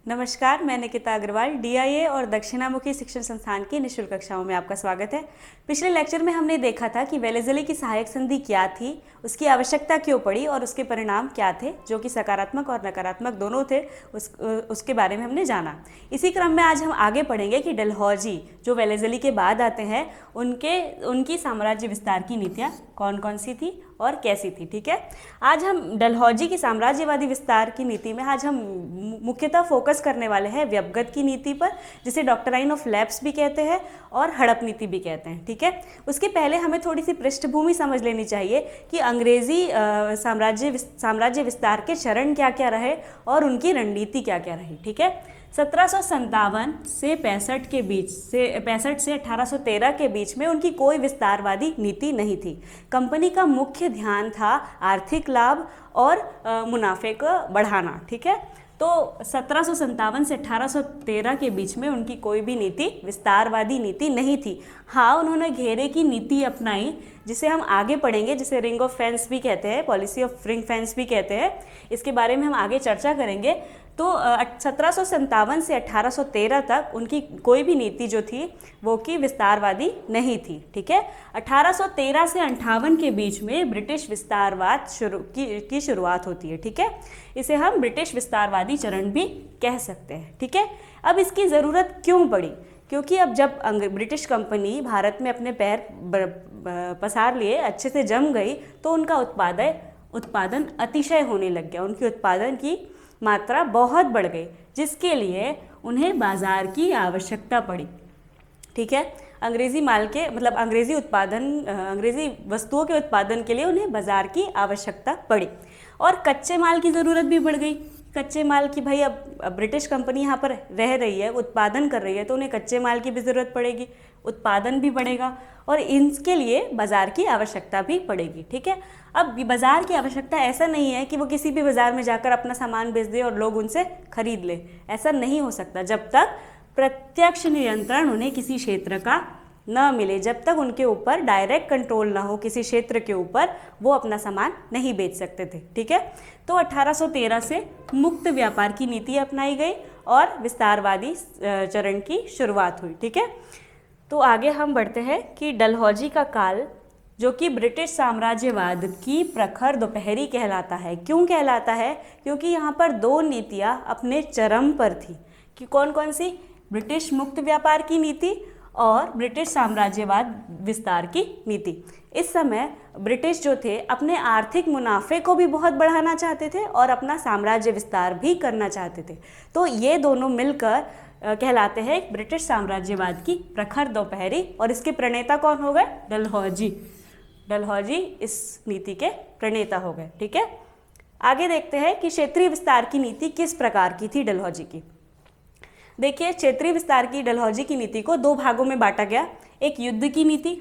नमस्कार, मैं निकिता अग्रवाल डीआईए और दक्षिणामुखी शिक्षण संस्थान की निःशुल्क कक्षाओं में आपका स्वागत है। पिछले लेक्चर में हमने देखा था कि वेलेज़ली की सहायक संधि क्या थी, उसकी आवश्यकता क्यों पड़ी और उसके परिणाम क्या थे, जो कि सकारात्मक और नकारात्मक दोनों थे। उसके बारे में हमने जाना। इसी क्रम में आज हम आगे पढ़ेंगे कि डलहौजी जो वेलेज़ली के बाद आते हैं उनकी साम्राज्य विस्तार की नीतियाँ कौन कौन सी थी और कैसी थी। ठीक है, आज हम डलहौजी की साम्राज्यवादी विस्तार की नीति में आज हम मुख्यतः फोकस करने वाले हैं व्यवगत की नीति पर, जिसे डॉक्ट्राइन ऑफ लैप्स भी कहते हैं और हड़प नीति भी कहते हैं। ठीक है, उसके पहले हमें थोड़ी सी पृष्ठभूमि समझ लेनी चाहिए कि अंग्रेजी साम्राज्य विस्तार के चरण क्या क्या रहे और उनकी रणनीति क्या क्या रही। ठीक है, 1757 से 65 के बीच से 1813 के बीच में उनकी कोई विस्तारवादी नीति नहीं थी। कंपनी का मुख्य ध्यान था आर्थिक लाभ और मुनाफे को बढ़ाना। ठीक है, तो 1757 से 1813 के बीच में उनकी कोई भी नीति विस्तारवादी नीति नहीं थी। हाँ, उन्होंने घेरे की नीति अपनाई, जिसे हम आगे पढ़ेंगे, जिसे रिंग ऑफ फेंस भी कहते हैं, पॉलिसी ऑफ रिंग फेंस भी कहते हैं। इसके बारे में हम आगे चर्चा करेंगे। तो 1757 से 1813 तक उनकी कोई भी नीति जो थी वो कि विस्तारवादी नहीं थी। ठीक है, 1813 से 58 के बीच में ब्रिटिश विस्तारवाद की शुरुआत होती है। ठीक है, इसे हम ब्रिटिश विस्तारवादी चरण भी कह सकते हैं। ठीक है, अब इसकी ज़रूरत क्यों पड़ी? क्योंकि अब जब ब्रिटिश कंपनी भारत में अपने पैर पसार लिए, अच्छे से जम गई, तो उनका उत्पादन अतिशय होने लग गया। उनकी उत्पादन की मात्रा बहुत बढ़ गई, जिसके लिए उन्हें बाजार की आवश्यकता पड़ी। ठीक है, अंग्रेज़ी माल के मतलब अंग्रेज़ी वस्तुओं के उत्पादन के लिए उन्हें बाजार की आवश्यकता पड़ी और कच्चे माल की ज़रूरत भी बढ़ गई। कच्चे माल की भाई अब ब्रिटिश कंपनी यहाँ पर रह रही है, उत्पादन कर रही है, तो उन्हें कच्चे माल की भी ज़रूरत पड़ेगी, उत्पादन भी बढ़ेगा और इसके लिए बाज़ार की आवश्यकता भी पड़ेगी। ठीक है, अब बाज़ार की आवश्यकता ऐसा नहीं है कि वो किसी भी बाज़ार में जाकर अपना सामान बेच दे और लोग उनसे खरीद ले। ऐसा नहीं हो सकता जब तक प्रत्यक्ष नियंत्रण उन्हें किसी क्षेत्र का न मिले, जब तक उनके ऊपर डायरेक्ट कंट्रोल ना हो किसी क्षेत्र के ऊपर, वो अपना सामान नहीं बेच सकते थे। ठीक है, तो 1813 से मुक्त व्यापार की नीति अपनाई गई और विस्तारवादी चरण की शुरुआत हुई। ठीक है, तो आगे हम बढ़ते हैं कि डलहौजी का काल जो कि ब्रिटिश साम्राज्यवाद की प्रखर दोपहरी कहलाता है। क्यों कहलाता है? क्योंकि यहाँ पर दो नीतियाँ अपने चरम पर थी कि कौन कौन सी? ब्रिटिश मुक्त व्यापार की नीति और ब्रिटिश साम्राज्यवाद विस्तार की नीति। इस समय ब्रिटिश जो थे अपने आर्थिक मुनाफे को भी बहुत बढ़ाना चाहते थे और अपना साम्राज्य विस्तार भी करना चाहते थे। तो ये दोनों मिलकर कहलाते हैं ब्रिटिश साम्राज्यवाद की प्रखर दोपहरी, और इसके प्रणेता कौन हो गए? डलहौजी इस नीति के प्रणेता हो गए। ठीक है, आगे देखते हैं कि क्षेत्रीय विस्तार की नीति किस प्रकार की थी डलहौजी की। देखिए, क्षेत्रीय विस्तार की डलहौजी की नीति को दो भागों में बांटा गया, एक युद्ध की नीति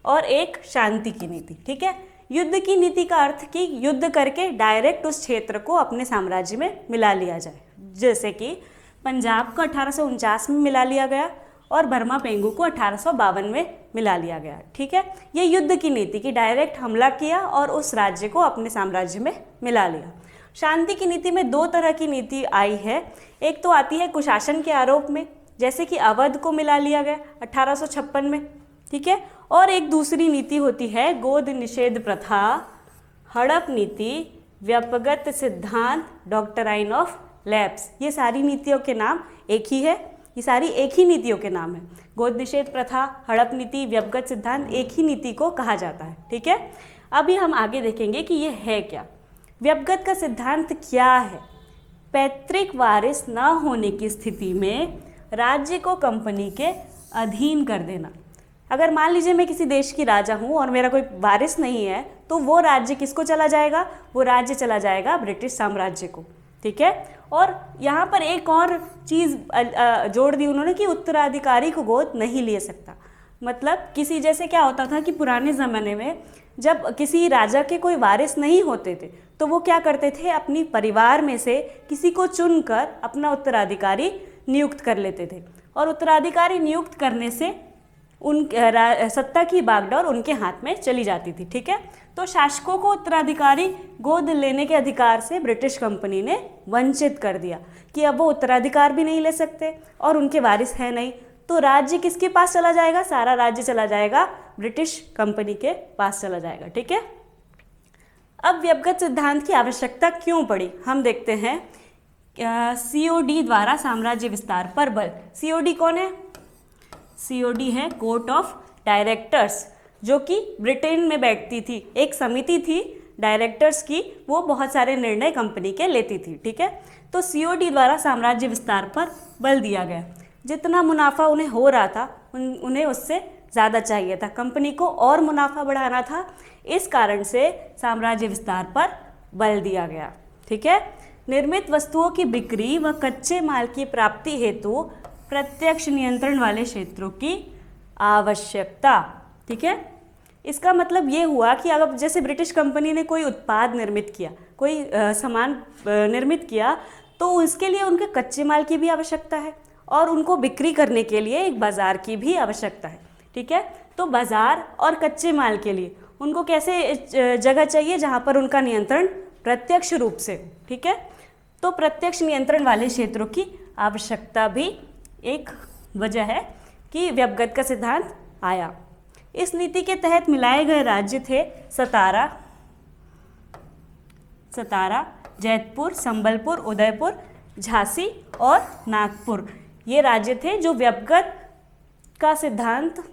और एक शांति की नीति। ठीक है, युद्ध की नीति का अर्थ कि युद्ध करके डायरेक्ट उस क्षेत्र को अपने साम्राज्य में मिला लिया जाए, जैसे कि पंजाब को 1849 में मिला लिया गया और बर्मा पेंगू को 1852 में मिला लिया गया। ठीक है, ये युद्ध की नीति की डायरेक्ट हमला किया और उस राज्य को अपने साम्राज्य में मिला लिया। शांति की नीति में दो तरह की नीति आई है। एक तो आती है कुशासन के आरोप में, जैसे कि अवध को मिला लिया गया 1856 में। ठीक है, और एक दूसरी नीति होती है गोद निषेध प्रथा, हड़प नीति, व्यपगत सिद्धांत, डॉक्ट्राइन ऑफ लैप्स। ये सारी नीतियों के नाम एक ही है, ये सारी एक ही नीतियों के नाम है। गोद निषेध प्रथा, हड़प नीति, व्यपगत सिद्धांत एक ही नीति को कहा जाता है। ठीक है, अभी हम आगे देखेंगे कि ये है क्या। व्यपगत का सिद्धांत क्या है? पैतृक वारिस न होने की स्थिति में राज्य को कंपनी के अधीन कर देना। अगर मान लीजिए मैं किसी देश की राजा हूँ और मेरा कोई वारिस नहीं है, तो वो राज्य किसको चला जाएगा? वो राज्य चला जाएगा ब्रिटिश साम्राज्य को। ठीक है, और यहाँ पर एक और चीज़ जोड़ दी उन्होंने कि उत्तराधिकारी को गोद नहीं ले सकता। मतलब किसी, जैसे क्या होता था कि पुराने ज़माने में जब किसी राजा के कोई वारिस नहीं होते थे, तो वो क्या करते थे? अपनी परिवार में से किसी को चुनकर अपना उत्तराधिकारी नियुक्त कर लेते थे, और उत्तराधिकारी नियुक्त करने से सत्ता की बागडोर उनके हाथ में चली जाती थी। ठीक है, तो शासकों को उत्तराधिकारी गोद लेने के अधिकार से ब्रिटिश कंपनी ने वंचित कर दिया कि अब वो उत्तराधिकार भी नहीं ले सकते और उनके वारिस है नहीं, तो राज्य किसके पास चला जाएगा? सारा राज्य चला जाएगा ब्रिटिश कंपनी के पास चला जाएगा। ठीक है, अब व्यवगत सिद्धांत की आवश्यकता क्यों पड़ी हम देखते हैं। COD द्वारा साम्राज्य विस्तार पर बल। COD कौन है? COD है कोर्ट ऑफ डायरेक्टर्स, जो कि ब्रिटेन में बैठती थी, एक समिति थी डायरेक्टर्स की, वो बहुत सारे निर्णय कंपनी के लेती थी। ठीक है, तो COD द्वारा साम्राज्य विस्तार पर बल दिया गया। जितना मुनाफा उन्हें हो रहा था उन्हें उससे ज़्यादा चाहिए था, कंपनी को और मुनाफा बढ़ाना था, इस कारण से साम्राज्य विस्तार पर बल दिया गया। ठीक है, निर्मित वस्तुओं की बिक्री व कच्चे माल की प्राप्ति हेतु प्रत्यक्ष नियंत्रण वाले क्षेत्रों की आवश्यकता। ठीक है, इसका मतलब ये हुआ कि अगर जैसे ब्रिटिश कंपनी ने कोई उत्पाद निर्मित किया, कोई सामान निर्मित किया, तो उसके लिए उनके कच्चे माल की भी आवश्यकता है और उनको बिक्री करने के लिए एक बाज़ार की भी आवश्यकता है। ठीक है, तो बाज़ार और कच्चे माल के लिए उनको कैसे जगह चाहिए जहाँ पर उनका नियंत्रण प्रत्यक्ष रूप से हो। ठीक है, तो प्रत्यक्ष नियंत्रण वाले क्षेत्रों की आवश्यकता भी एक वजह है कि व्यवगत का सिद्धांत आया। इस नीति के तहत मिलाए गए राज्य थे सतारा, जैतपुर, संबलपुर, उदयपुर, झांसी और नागपुर। ये राज्य थे जो व्यवगत का सिद्धांत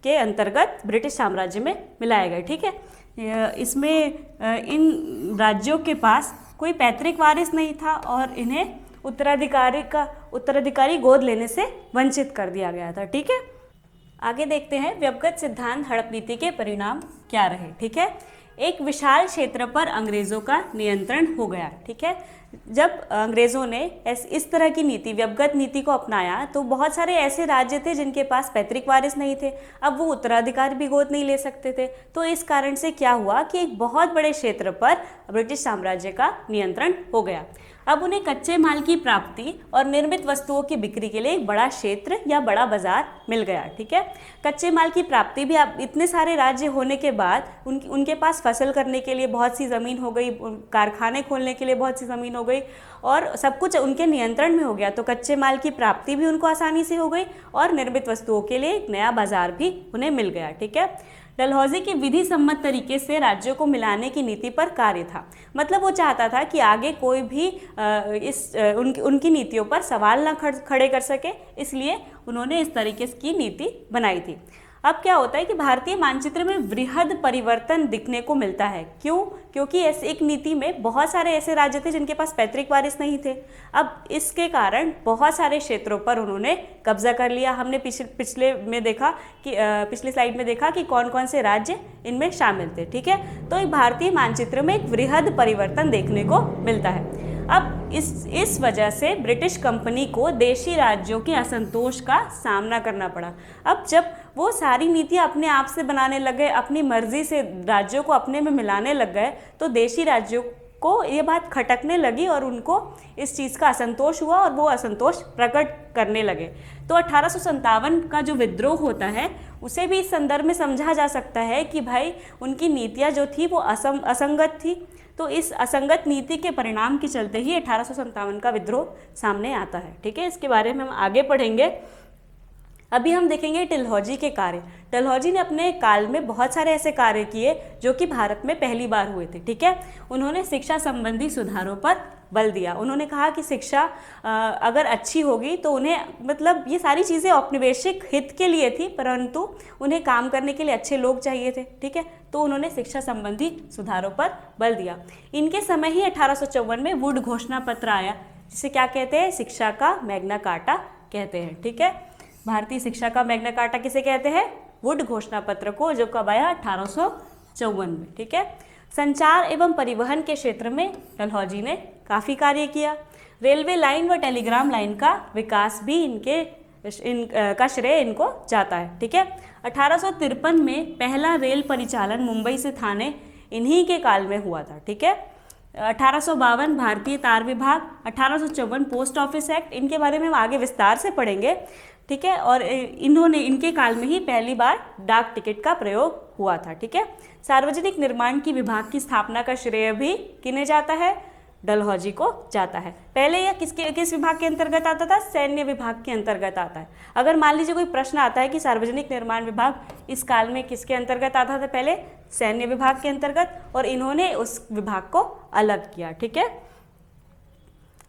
के अंतर्गत ब्रिटिश साम्राज्य में मिलाए गए। ठीक है, इसमें इन राज्यों के पास कोई पैतृक वारिस नहीं था और इन्हें उत्तराधिकारी गोद लेने से वंचित कर दिया गया था। ठीक है, आगे देखते हैं व्यवगत सिद्धांत हड़प नीति के परिणाम क्या रहे। ठीक है, एक विशाल क्षेत्र पर अंग्रेज़ों का नियंत्रण हो गया। ठीक है, जब अंग्रेज़ों ने इस तरह की नीति, व्यवगत नीति को अपनाया, तो बहुत सारे ऐसे राज्य थे जिनके पास पैतृक वारिस नहीं थे, अब वो उत्तराधिकार भी गोद नहीं ले सकते थे। तो इस कारण से क्या हुआ कि एक बहुत बड़े क्षेत्र पर ब्रिटिश साम्राज्य का नियंत्रण हो गया। अब उन्हें कच्चे माल की प्राप्ति और निर्मित वस्तुओं की बिक्री के लिए एक बड़ा क्षेत्र या बड़ा बाजार मिल गया। ठीक है, कच्चे माल की प्राप्ति भी, अब इतने सारे राज्य होने के बाद उनके पास फसल करने के लिए बहुत सी ज़मीन हो गई, कारखाने खोलने के लिए बहुत सी ज़मीन हो गई और सब कुछ उनके नियंत्रण में हो गया। तो कच्चे माल की प्राप्ति भी उनको आसानी से हो गई और निर्मित वस्तुओं के लिए एक नया बाजार भी उन्हें मिल गया। ठीक है, डलहौजी की विधि सम्मत तरीके से राज्यों को मिलाने की नीति पर कार्य था। मतलब वो चाहता था कि आगे कोई भी उनकी नीतियों पर सवाल ना खड़े कर सके, इसलिए उन्होंने इस तरीके की नीति बनाई थी। अब क्या होता है कि भारतीय मानचित्र में वृहद परिवर्तन दिखने को मिलता है। क्यों? क्योंकि ऐसे एक नीति में बहुत सारे ऐसे राज्य थे जिनके पास पैतृक वारिस नहीं थे। अब इसके कारण बहुत सारे क्षेत्रों पर उन्होंने कब्जा कर लिया। हमने पिछली स्लाइड में देखा कि कौन कौन से राज्य इनमें शामिल थे। ठीक है, तो एक भारतीय मानचित्र में एक वृहद परिवर्तन देखने को मिलता है। अब इस वजह से ब्रिटिश कंपनी को देशी राज्यों के असंतोष का सामना करना पड़ा। अब जब वो सारी नीतियाँ अपने आप से बनाने लग गए, अपनी मर्जी से राज्यों को अपने में मिलाने लग गए, तो देशी राज्यों को ये बात खटकने लगी और उनको इस चीज़ का असंतोष हुआ और वो असंतोष प्रकट करने लगे। तो 1857 का जो विद्रोह होता है उसे भी इस संदर्भ में समझा जा सकता है कि भाई उनकी नीतियाँ जो थी वो असंगत थी। तो इस असंगत नीति के परिणाम के चलते ही 1857 का विद्रोह सामने आता है। ठीक है, इसके बारे में हम आगे पढ़ेंगे। अभी हम देखेंगे डलहौजी के कार्य। डलहौजी ने अपने काल में बहुत सारे ऐसे कार्य किए जो कि भारत में पहली बार हुए थे। ठीक है, उन्होंने शिक्षा संबंधी सुधारों पर बल दिया। उन्होंने कहा कि शिक्षा अगर अच्छी होगी तो उन्हें, मतलब ये सारी चीज़ें औपनिवेशिक हित के लिए थी, परंतु उन्हें काम करने के लिए अच्छे लोग चाहिए थे। ठीक है, तो उन्होंने शिक्षा संबंधी सुधारों पर बल दिया। इनके समय ही 1854 में वुड घोषणा पत्र आया, जिसे क्या कहते हैं? शिक्षा का मैग्ना कार्टा कहते हैं। ठीक है, भारतीय शिक्षा का मैग्ना कार्टा किसे कहते हैं? वुड घोषणा पत्र को, जो कब आया? 1854 में। ठीक है, संचार एवं परिवहन के क्षेत्र में डलहौजी ने काफ़ी कार्य किया। रेलवे लाइन व टेलीग्राम लाइन का विकास भी इनका श्रेय इनको जाता है। ठीक है, 1853 में पहला रेल परिचालन मुंबई से थाने इन्हीं के काल में हुआ था। ठीक है, 1852 भारतीय तार विभाग, 1854 पोस्ट ऑफिस एक्ट, इनके बारे में हम आगे विस्तार से पढ़ेंगे। ठीक है। और इनके काल में ही पहली बार डाक टिकट का प्रयोग हुआ था। ठीक है। सार्वजनिक निर्माण की विभाग की स्थापना का श्रेय भी किन्हें जाता है? डलहौजी को जाता है। पहले यह किस विभाग के अंतर्गत आता था? सैन्य विभाग के अंतर्गत आता है। अगर मान लीजिए कोई प्रश्न आता है कि सार्वजनिक निर्माण विभाग इस काल में किसके अंतर्गत आता था? पहले सैन्य विभाग के अंतर्गत, और इन्होंने उस विभाग को अलग किया। ठीक है।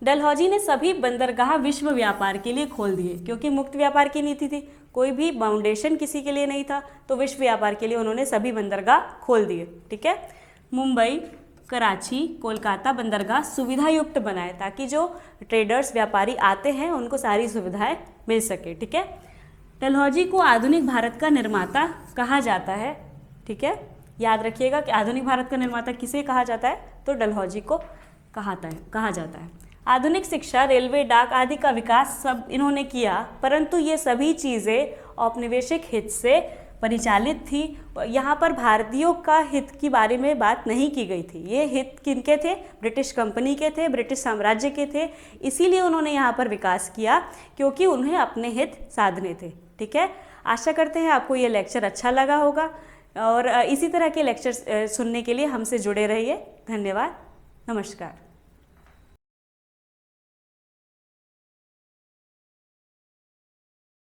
डलहौजी ने सभी बंदरगाह विश्व व्यापार के लिए खोल दिए, क्योंकि मुक्त व्यापार की नीति थी, कोई भी बाउंडेशन किसी के लिए नहीं था, तो विश्व व्यापार के लिए उन्होंने सभी बंदरगाह खोल दिए। ठीक है। मुंबई, कराची, कोलकाता बंदरगाह सुविधा युक्त बनाए, ताकि जो ट्रेडर्स व्यापारी आते हैं उनको सारी सुविधाएं मिल सके। ठीक है। डलहौजी को आधुनिक भारत का निर्माता कहा जाता है। ठीक है। याद रखिएगा कि आधुनिक भारत का निर्माता किसे कहा जाता है? तो डलहौजी को कहा जाता है। आधुनिक शिक्षा, रेलवे, डाक आदि का विकास सब इन्होंने किया, परंतु ये सभी चीज़ें औपनिवेशिक हित से परिचालित थी। यहाँ पर भारतीयों का हित के बारे में बात नहीं की गई थी। ये हित किनके थे? ब्रिटिश कंपनी के थे, ब्रिटिश साम्राज्य के थे। इसीलिए उन्होंने यहाँ पर विकास किया, क्योंकि उन्हें अपने हित साधने थे। ठीक है। आशा करते हैं आपको ये लेक्चर अच्छा लगा होगा, और इसी तरह के लेक्चर सुनने के लिए हमसे जुड़े रहिए। धन्यवाद। नमस्कार।